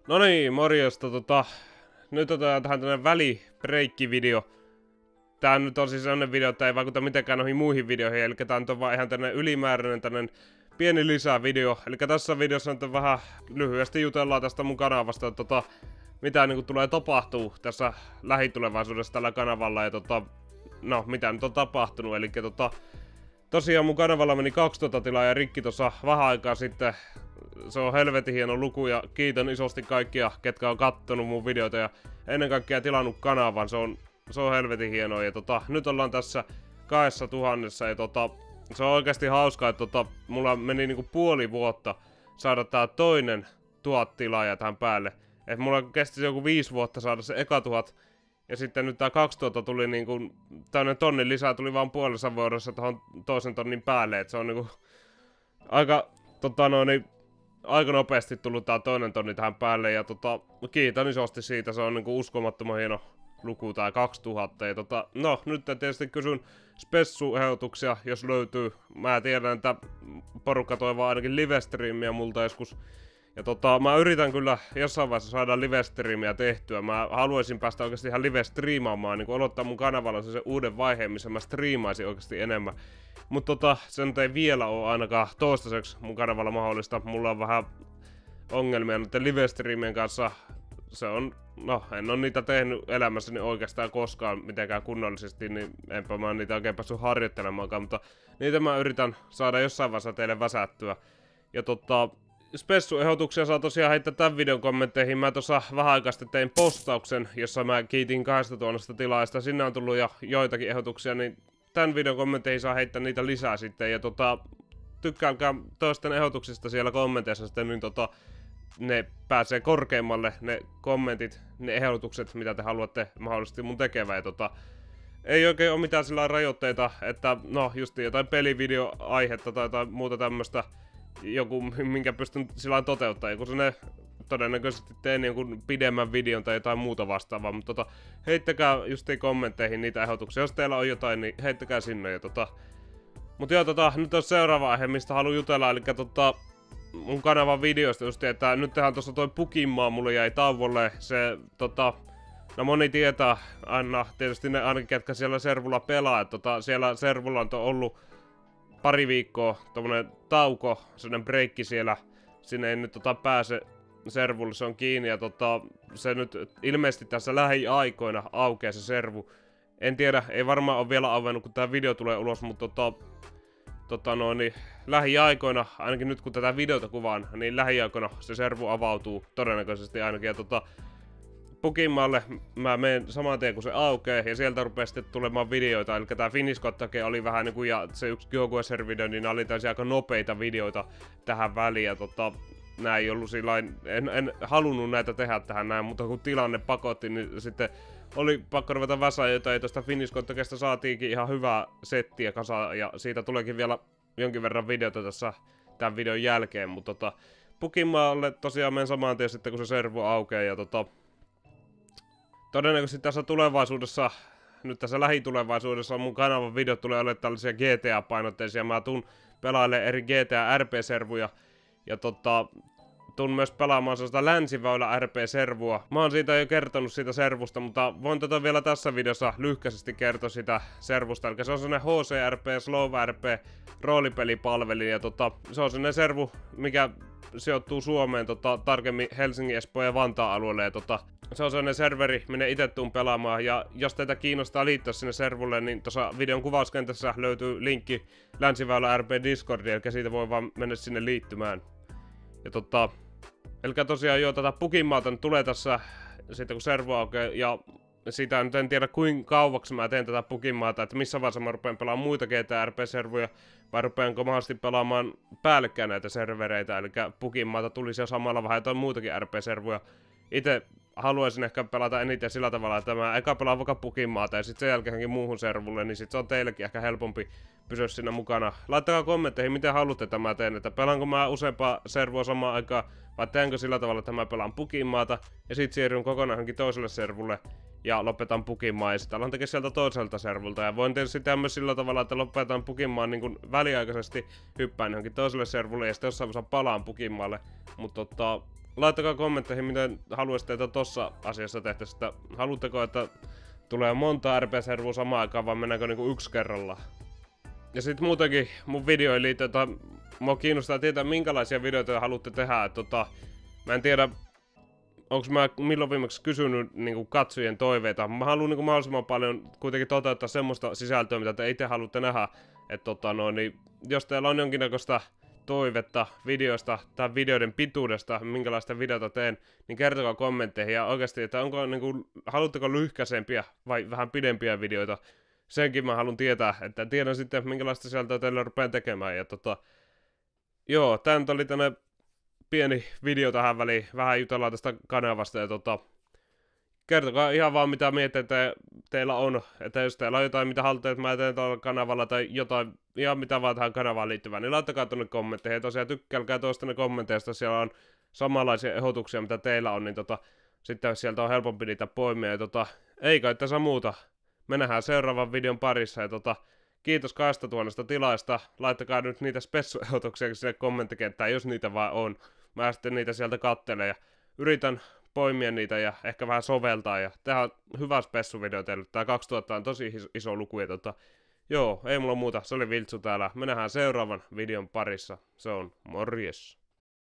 No niin, morjesta. Nyt otetaan tähän tämmönen välibreikki-video. Tää nyt on siis sellainen video, että ei vaikuta mitenkään noihin muihin videoihin. Eli tää nyt on vaan ihan tämmönen ylimääräinen tämmönen pieni lisävideo. Eli tässä videossa nyt vähän lyhyesti jutellaan tästä mun kanavasta, mitä niinku tulee tapahtuu tässä lähitulevaisuudessa tällä kanavalla. Ja no, mitä nyt on tapahtunut. Eli tosiaan mun kanavalla meni 2000 tilaa rikki tossa vähän aikaa sitten. Se on helvetin hieno luku ja kiitän isosti kaikkia, ketkä on kattonut mun videoita ja ennen kaikkea tilannut kanavan. Se on helvetin hienoa ja nyt ollaan tässä 2000 ja se on oikeasti hauskaa, että mulla meni niinku puoli vuotta saada tää toinen 1000 tilaaja tähän päälle. Et mulla kesti joku 5 vuotta saada se eka 1000 ja sitten nyt tää 2000 tuli niinku, tämmönen tonnin lisää tuli vaan puolessa vuodessa tohon toisen tonnin päälle, et se on niinku aika aika nopeasti tullut tää toinen tonni tähän päälle ja kiitän isosti siitä, se on niinku uskomattoman hieno luku tää 2000 ja no nyt tietysti kysyn spessu-ehdotuksia, jos löytyy. Mä tiedän, että porukka toivoo ainakin live-striimiä multa joskus. Ja mä yritän kyllä jossain vaiheessa saada live-striimiä tehtyä. Mä haluaisin päästä oikeasti ihan live-striimaamaan, niin aloittaa mun kanavalla se uuden vaiheen, missä mä striimaisin oikeasti enemmän. Mutta se nyt ei vielä ole ainakaan toistaiseksi mun kanavalla mahdollista. Mulla on vähän ongelmia noiden live-striimien kanssa. Se on, no en oo niitä tehnyt elämässäni oikeastaan koskaan mitenkään kunnollisesti, niin enpä mä niitä oikein päässyt harjoittelemaankaan, mutta niitä mä yritän saada jossain vaiheessa teille väsättyä. Ja spessu-ehdotuksia saa tosiaan heittää tämän videon kommentteihin. Mä tuossa vähän aikaa sitten tein postauksen, jossa mä kiitin 2000 tilaajasta. Sinne on tullut jo joitakin ehdotuksia, niin tämän videon kommentteihin saa heittää niitä lisää sitten. Ja tykkääkää toisten ehdotuksista siellä kommenteissa sitten, niin ne pääsee korkeammalle, ne kommentit, ne ehdotukset, mitä te haluatte mahdollisesti mun tekevän. Ja ei oikein ole mitään sillä rajoitteita, että no just jotain pelivideoaihetta tai jotain muuta tämmöstä, joku minkä pystyn sillä toteuttaa, joku sinne todennäköisesti teen jonkun pidemmän videon tai jotain muuta vastaavaa, mutta heittäkää justiin kommentteihin niitä ehdotuksia, jos teillä on jotain, niin heittäkää sinne ja mutta joo, nyt on seuraava aihe, mistä haluan jutella, eli mun kanavan videoista just, että nyt tehdään tossa toi Pukinmaa, mulle jäi tauolle, se no moni tietää aina, tietysti ne ainakin ketkä siellä servulla pelaa, että siellä servulla on ollut pari viikkoa tommonen tauko, sellainen breikki siellä, sinne ei nyt pääse servulle, se on kiinni ja se nyt ilmeisesti tässä lähiaikoina aukeaa se servu. En tiedä, ei varmaan ole vielä auennut kun tää video tulee ulos, mutta lähiaikoina, ainakin nyt kun tätä videota kuvaan, niin lähiaikoina se servu avautuu todennäköisesti ainakin. Ja Pukinmaalle mä menen saman tien kun se aukeaa ja sieltä rupeaa sitten tulemaan videoita. Eli tää Finiskottake oli vähän niinku ja se yksi GeoGuessr-video, niin oli täysin aika nopeita videoita tähän väliin. Ja nää ei ollut sillain, en halunnut näitä tehdä tähän näin, mutta kun tilanne pakotti, niin sitten oli pakko ruveta väsää jotain, tuosta Finiskottakesta saatiinkin ihan hyvää settiä kasaan ja siitä tuleekin vielä jonkin verran videota tässä tämän videon jälkeen, mutta Pukinmaalle tosiaan menen samaan tien sitten kun se servu aukeaa ja todennäköisesti tässä tulevaisuudessa, nyt tässä lähitulevaisuudessa mun kanavan videot tulee olemaan tällaisia GTA-painotteisia, mä tuun pelailemaan eri GTA RP-servuja ja tuun myös pelaamaan sellaista länsiväylä RP-servua. Mä oon siitä jo kertonut siitä servusta, mutta voin vielä tässä videossa lyhkäisesti kertoa sitä servusta. Eli se on sellainen HCRP, Slow RP, roolipelipalveli ja se on sellainen servu, mikä sijoittuu Suomeen, tarkemmin Helsingin, Espoon ja Vantaan alueelle. Ja se on sellainen serveri, minne itse tuun pelaamaan ja jos teitä kiinnostaa liittyä sinne servulle, niin tuossa videon kuvauskentässä löytyy linkki länsiväylä RP Discordiin, eli siitä voi vaan mennä sinne liittymään. Ja eli tosiaan joo, tätä Pukinmaata nyt tulee tässä sitten kun servu aukeaa ja sitä nyt en tiedä kuinka kauaksi mä teen tätä Pukinmaata, että missä vaiheessa mä rupean pelaamaan muita GTA RP-servuja vai rupeanko mahdollisesti pelaamaan päällekkäin näitä servereitä, eli Pukinmaata tulisi jo samalla vähän jotain muitakin RP-servuja. Itse haluaisin ehkä pelata eniten sillä tavalla, että mä eka pelaan vaikka Pukinmaata ja sitten sen jälkeen muuhun servulle, niin sit se on teillekin ehkä helpompi pysyä siinä mukana. Laittakaa kommentteihin, miten haluatte, että mä teen, että pelaanko mä useampaa servua samaan aikaan, vai teenkö sillä tavalla, että mä pelaan Pukinmaata ja sit siirryn kokonaan johonkin toiselle servulle ja lopetan Pukinmaa ja sitten alan tekee sieltä toiselta servulta. Ja voin tietysti tehdä myös sillä tavalla, että lopetan Pukinmaan niin kuin väliaikaisesti hyppään johonkin toiselle servulle ja sitten jossain vaiheessa palaan Pukinmaalle. Mutta laittakaa kommentteihin, miten haluaisitte, että tossa asiassa tehtäisiin. Haluatteko, että tulee monta RP-servua samaan aikaan, vai mennäänkö niinku yksi kerrallaan? Ja sit muutenkin mun videoihin liittyen, mua kiinnostaa tietää, minkälaisia videoita haluatte tehdä. Mä en tiedä, onko mä milloin viimeksi kysynyt niinku katsojien toiveita. Mä haluan niinku mahdollisimman paljon kuitenkin toteuttaa semmoista sisältöä, mitä te itse haluatte nähdä. Niin jos teillä on jonkinnäköistä toivetta videosta tai videoiden pituudesta, minkälaista videota teen, niin kertokaa kommentteihin. Ja oikeasti, että haluatteko lyhkäisempiä vai vähän pidempiä videoita. Senkin mä haluan tietää, että tiedän sitten, minkälaista sisältöä teille rupean tekemään. Ja joo, tää nyt oli tänne pieni video tähän väliin. Vähän jutellaan tästä kanavasta ja kertokaa ihan vaan mitä mietteitä teillä on. Että jos teillä on jotain mitä haluatte, että mä teen tällä kanavalla tai jotain ihan mitä vaan tähän kanavaan liittyvää, niin laittakaa tuonne kommentteihin. Ja tosiaan tykkälkää tuosta ne kommenteista, siellä on samanlaisia ehdotuksia mitä teillä on, niin sitten sieltä on helpompi niitä poimia. Ja ei kai tässä muuta. Me nähdään seuraavan videon parissa ja kiitos 2000 tilaista. Laittakaa nyt niitä spessuehdotuksia sinne kommenttikenttään, jos niitä vaan on. Mä sitten niitä sieltä kattelen ja yritän poimia niitä ja ehkä vähän soveltaa ja tehdä hyvä spessuvideo teille. Tää 2000 on tosi iso luku ja joo, ei mulla muuta. Se oli Viltsu täällä. Me nähdään seuraavan videon parissa. Se on morjes.